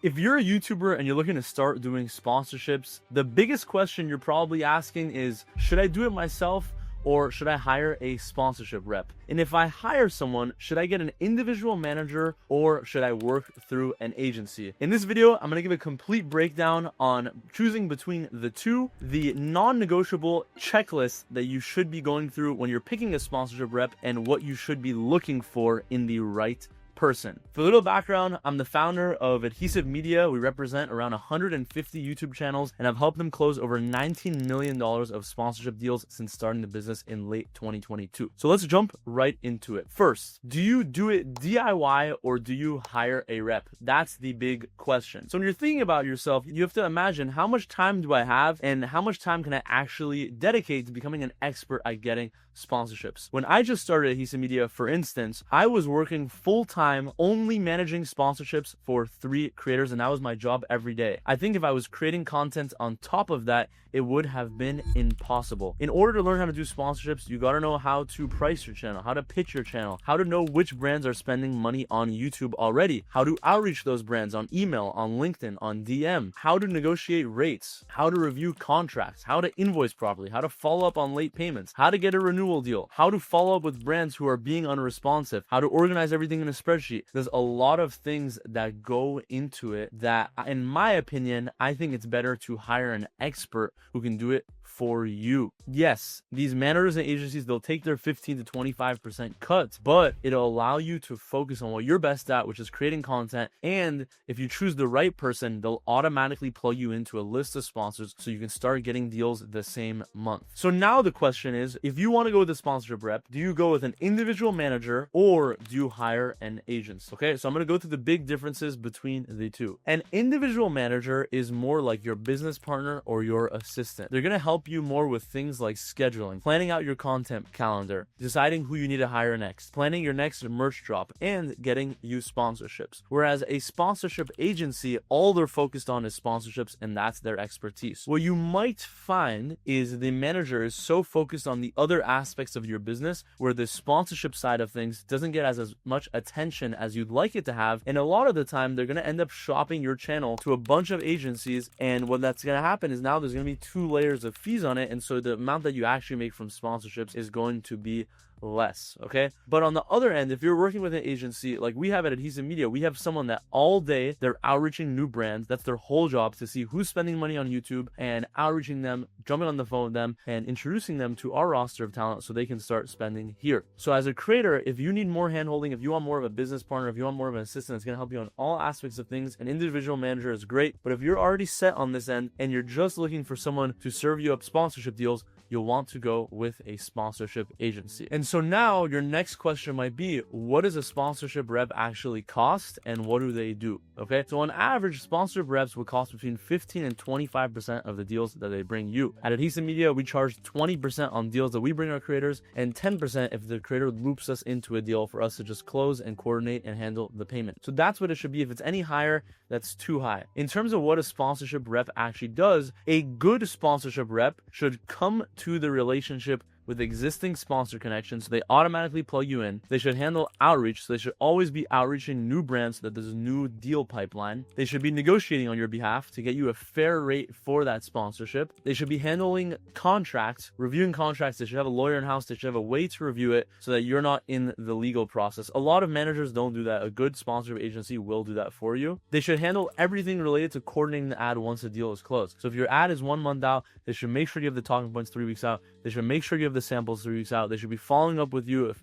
If you're a YouTuber and you're looking to start doing sponsorships, the biggest question you're probably asking is, should I do it myself or should I hire a sponsorship rep? And if I hire someone, should I get an individual manager or should I work through an agency? In this video, I'm gonna give a complete breakdown on choosing between the two, the non-negotiable checklist that you should be going through when you're picking a sponsorship rep, and what you should be looking for in the right person. For a little background, I'm the founder of Adhesive Media. We represent around 150 YouTube channels and have helped them close over $19 million of sponsorship deals since starting the business in late 2022. So let's jump right into it. First, do you do it DIY or do you hire a rep? That's the big question. So when you're thinking about yourself, you have to imagine, how much time do I have and how much time can I actually dedicate to becoming an expert at getting sponsorships? When I just started Adhesive Media, for instance, I was working full-time only managing sponsorships for 3 creators, and that was my job every day. I think if I was creating content on top of that, it would have been impossible. In order to learn how to do sponsorships, you gotta know how to price your channel, how to pitch your channel, how to know which brands are spending money on YouTube already, how to outreach those brands on email, on LinkedIn, on DM, how to negotiate rates, how to review contracts, how to invoice properly, how to follow up on late payments, how to get a renewal deal, how to follow up with brands who are being unresponsive, how to organize everything in a spreadsheet. There's a lot of things that go into it that, in my opinion, I think it's better to hire an expert who can do it for you. Yes, these managers and agencies, they'll take their 15 to 25% cuts, but it'll allow you to focus on what you're best at, which is creating content. And if you choose the right person, they'll automatically plug you into a list of sponsors so you can start getting deals the same month. So now the question is, if you want to go with a sponsorship rep, do you go with an individual manager or do you hire an agent? Okay, so I'm going to go through the big differences between the two. An individual manager is more like your business partner or your assistant. They're going to help you more with things like scheduling, planning out your content calendar, deciding who you need to hire next, planning your next merch drop, and getting you sponsorships. Whereas a sponsorship agency, all they're focused on is sponsorships, and that's their expertise. What you might find is the manager is so focused on the other aspects of your business where the sponsorship side of things doesn't get as much attention as you'd like it to have, and a lot of the time they're going to end up shopping your channel to a bunch of agencies, and what that's going to happen is now there's going to be 2 layers of fees on it, and so the amount that you actually make from sponsorships is going to be less. Okay, but on the other end, if you're working with an agency like we have at Adhesive Media, we have someone that all day they're outreaching new brands. That's their whole job, to see who's spending money on YouTube and outreaching them, jumping on the phone with them and introducing them to our roster of talent so they can start spending here. So as a creator, if you need more handholding, if you want more of a business partner, if you want more of an assistant that's going to help you on all aspects of things, an individual manager is great. But if you're already set on this end and you're just looking for someone to serve you up sponsorship deals, you'll want to go with a sponsorship agency. And so now your next question might be, what does a sponsorship rep actually cost and what do they do? Okay, so on average, sponsorship reps will cost between 15 and 25% of the deals that they bring you. At Adhesive Media, we charge 20% on deals that we bring our creators and 10% if the creator loops us into a deal for us to just close and coordinate and handle the payment. So that's what it should be. If it's any higher, that's too high. In terms of what a sponsorship rep actually does, a good sponsorship rep should come to the relationship with existing sponsor connections, so they automatically plug you in. They should handle outreach, so they should always be outreaching new brands so that there's a new deal pipeline. They should be negotiating on your behalf to get you a fair rate for that sponsorship. They should be handling contracts, reviewing contracts. They should have a lawyer in-house. They should have a way to review it so that you're not in the legal process. A lot of managers don't do that. A good sponsorship agency will do that for you. They should handle everything related to coordinating the ad once the deal is closed. So if your ad is 1 month out, they should make sure you have the talking points 3 weeks out. They should make sure you have the samples 3 weeks out. They should be following up with you,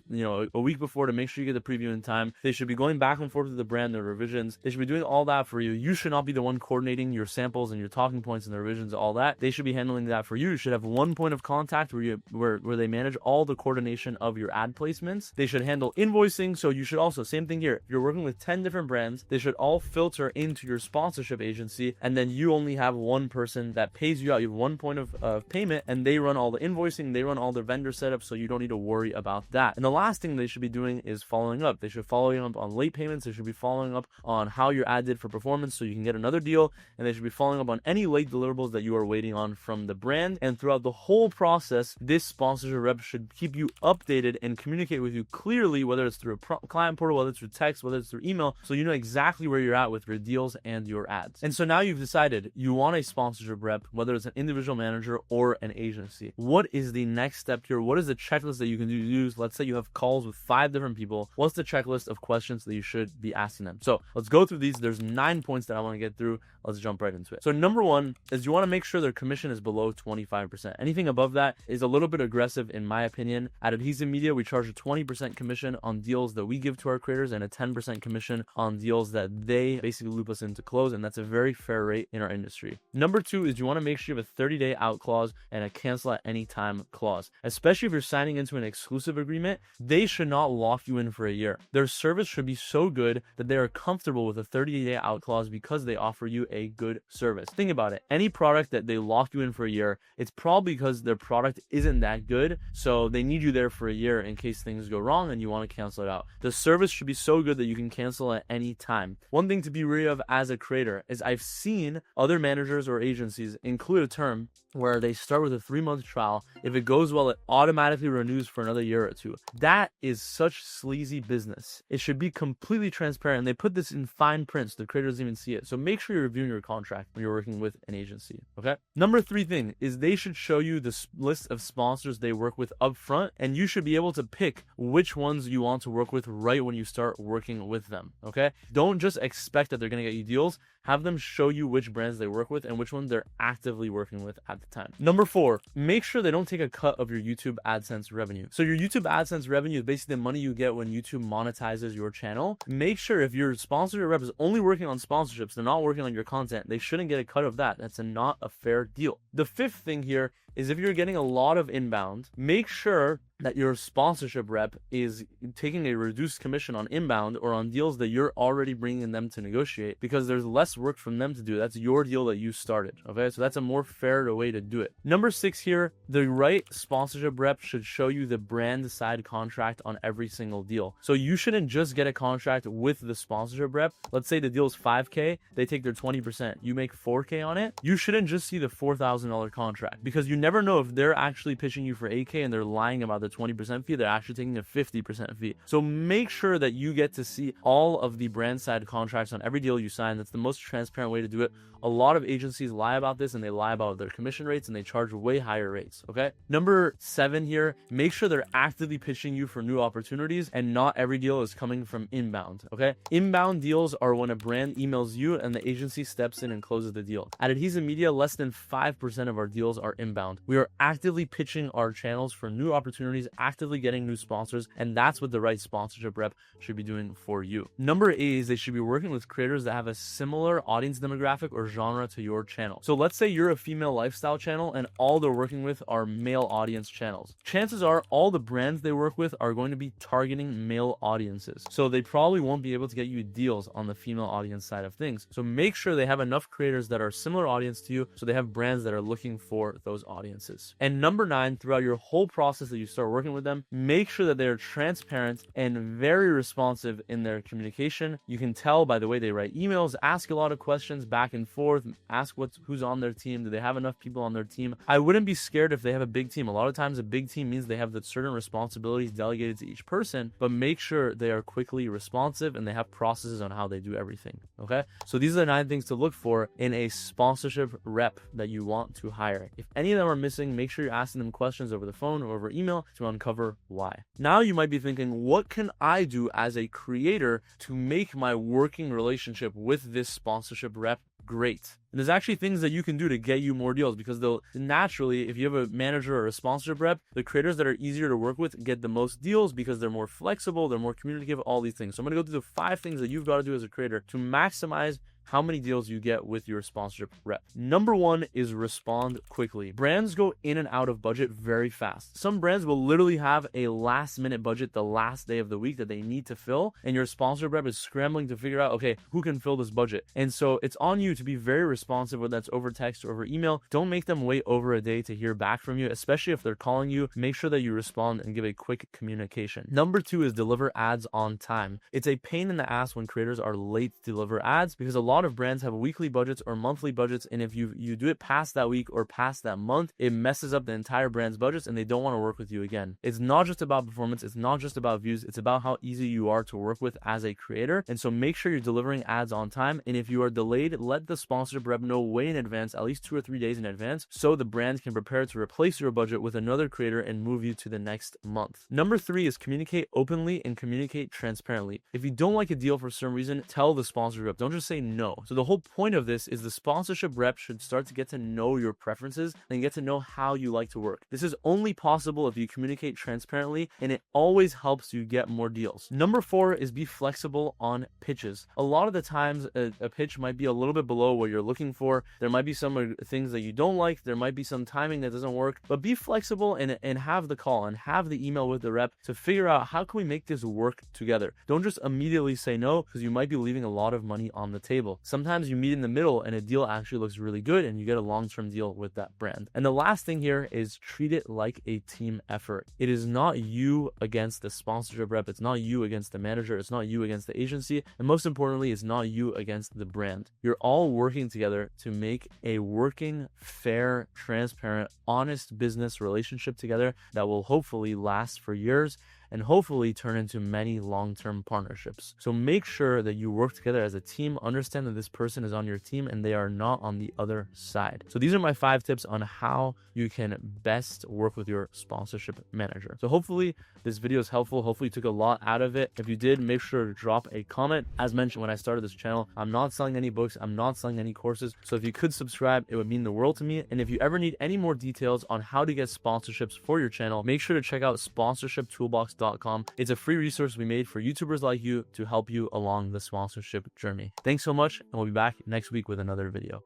a week before to make sure you get the preview in time. They should be going back and forth with the brand, the revisions. They should be doing all that for you. You should not be the one coordinating your samples and your talking points and the revisions, all that. They should be handling that for you. You should have one point of contact where they manage all the coordination of your ad placements. They should handle invoicing. So you should also, same thing here. If you're working with 10 different brands, they should all filter into your sponsorship agency, and then you only have one person that pays you out. You have one point of payment, and they run all the invoicing, they run all the vendor setup, so you don't need to worry about that. And the last thing they should be doing is following up. They should follow up on late payments. They should be following up on how your ad did for performance so you can get another deal. And they should be following up on any late deliverables that you are waiting on from the brand. And throughout the whole process, this sponsorship rep should keep you updated and communicate with you clearly, whether it's through a client portal, whether it's through text, whether it's through email, so you know exactly where you're at with your deals and your ads. And so now you've decided you want a sponsorship rep, whether it's an individual manager or an agency. What is the next step here? What is the checklist that you can use? Let's say you have calls with 5 different people. What's the checklist of questions that you should be asking them? So let's go through these. There's 9 points that I want to get through. Let's jump right into it. So number 1 is you want to make sure their commission is below 25%. Anything above that is a little bit aggressive in my opinion. At Adhesive Media, we charge a 20% commission on deals that we give to our creators and a 10% commission on deals that they basically loop us in to close, and that's a very fair rate in our industry. Number 2 is you want to make sure you have a 30-day out clause and a cancel at any time clause. Especially if you're signing into an exclusive agreement, they should not lock you in for a year. Their service should be so good that they are comfortable with a 30-day out clause because they offer you a good service. Think about it. Any product that they lock you in for a year, it's probably because their product isn't that good, so they need you there for a year in case things go wrong and you want to cancel it out. The service should be so good that you can cancel at any time. One thing to be wary of as a creator is I've seen other managers or agencies include a term where they start with a 3-month trial. If it goes well, it automatically renews for another year or 2. That is such sleazy business. It should be completely transparent. And they put this in fine print so the creator doesn't even see it. So make sure you're reviewing your contract when you're working with an agency, okay? Number 3 thing is they should show you the list of sponsors they work with up front, and you should be able to pick which ones you want to work with right when you start working with them, okay? Don't just expect that they're going to get you deals. Have them show you which brands they work with and which ones they're actively working with at the time. Number 4, make sure they don't take a cut of your YouTube AdSense revenue. So your YouTube AdSense revenue is basically the money you get when YouTube monetizes your channel. Make sure if your sponsorship rep is only working on sponsorships, they're not working on your content, they shouldn't get a cut of that. That's not a fair deal. The 5th thing here is if you're getting a lot of inbound, make sure that your sponsorship rep is taking a reduced commission on inbound or on deals that you're already bringing them to negotiate, because there's less work from them to do. That's your deal that you started, okay? So that's a more fair way to do it. Number 6 here, the right sponsorship rep should show you the brand side contract on every single deal. So you shouldn't just get a contract with the sponsorship rep. Let's say the deal is $5K, they take their 20%, you make $4K on it. You shouldn't just see the $4,000 contract, because you never know if they're actually pitching you for $8K and they're lying about the 20% fee. They're actually taking a 50% fee. So make sure that you get to see all of the brand side contracts on every deal you sign. That's the most transparent way to do it. A lot of agencies lie about this, and they lie about their commission rates, and they charge way higher rates, okay? Number 7 here, make sure they're actively pitching you for new opportunities, and not every deal is coming from inbound, okay? Inbound deals are when a brand emails you and the agency steps in and closes the deal. At Adhesive Media, less than 5% of our deals are inbound. We are actively pitching our channels for new opportunities, actively getting new sponsors, and that's what the right sponsorship rep should be doing for you. Number 8 is they should be working with creators that have a similar audience demographic or genre to your channel. So let's say you're a female lifestyle channel and all they're working with are male audience channels. Chances are all the brands they work with are going to be targeting male audiences. So they probably won't be able to get you deals on the female audience side of things. So make sure they have enough creators that are similar audience to you, so they have brands that are looking for those audiences. And number 9, throughout your whole process that you start working with them, make sure that they're transparent and very responsive in their communication. You can tell by the way they write emails, ask a lot of questions back and forth, ask who's on their team. Do they have enough people on their team? I wouldn't be scared if they have a big team. A lot of times a big team means they have the certain responsibilities delegated to each person, but make sure they are quickly responsive and they have processes on how they do everything, okay? So these are the 9 things to look for in a sponsorship rep that you want to hire. If any of them are missing, make sure you're asking them questions over the phone or over email to uncover why. Now you might be thinking, what can I do as a creator to make my working relationship with this sponsorship rep great? And there's actually things that you can do to get you more deals, because they'll naturally, if you have a manager or a sponsorship rep, the creators that are easier to work with get the most deals because they're more flexible, they're more communicative, all these things. So I'm going to go through the 5 things that you've got to do as a creator to maximize how many deals you get with your sponsorship rep. Number one is respond quickly. Brands go in and out of budget very fast. Some brands will literally have a last minute budget the last day of the week that they need to fill, and your sponsorship rep is scrambling to figure out, okay, who can fill this budget? And so it's on you to be very responsive, whether that's over text or over email. Don't make them wait over a day to hear back from you, especially if they're calling you. Make sure that you respond and give a quick communication. Number two is deliver ads on time. It's a pain in the ass when creators are late to deliver ads, because a lot of brands have weekly budgets or monthly budgets, and if you do it past that week or past that month, it messes up the entire brand's budgets and they don't want to work with you again. It's not just about performance, it's not just about views, it's about how easy you are to work with as a creator. And so make sure you're delivering ads on time, and if you are delayed, let the sponsorship rep know way in advance, at least 2 or 3 days in advance, so the brand can prepare to replace your budget with another creator and move you to the next month. Number three is communicate openly and communicate transparently. If you don't like a deal for some reason, tell the sponsorship rep. Don't just say no. So the whole point of this is the sponsorship rep should start to get to know your preferences and get to know how you like to work. This is only possible if you communicate transparently, and it always helps you get more deals. Number four is be flexible on pitches. A lot of the times a pitch might be a little bit below what you're looking for. There might be some things that you don't like. There might be some timing that doesn't work, but be flexible and have the call and have the email with the rep to figure out how can we make this work together. Don't just immediately say no, because you might be leaving a lot of money on the table. Sometimes you meet in the middle and a deal actually looks really good and you get a long-term deal with that brand. And the last thing here is treat it like a team effort. It is not you against the sponsorship rep. It's not you against the manager. It's not you against the agency. And most importantly, it's not you against the brand. You're all working together to make a working, fair, transparent, honest business relationship together that will hopefully last for years and hopefully turn into many long-term partnerships. So make sure that you work together as a team, understand that this person is on your team and they are not on the other side. So these are my 5 tips on how you can best work with your sponsorship manager. So hopefully this video is helpful. Hopefully you took a lot out of it. If you did, make sure to drop a comment. As mentioned when I started this channel, I'm not selling any books. I'm not selling any courses. So if you could subscribe, it would mean the world to me. And if you ever need any more details on how to get sponsorships for your channel, make sure to check out sponsorshiptoolbox.com. It's a free resource we made for YouTubers like you to help you along the sponsorship journey. Thanks so much, and we'll be back next week with another video.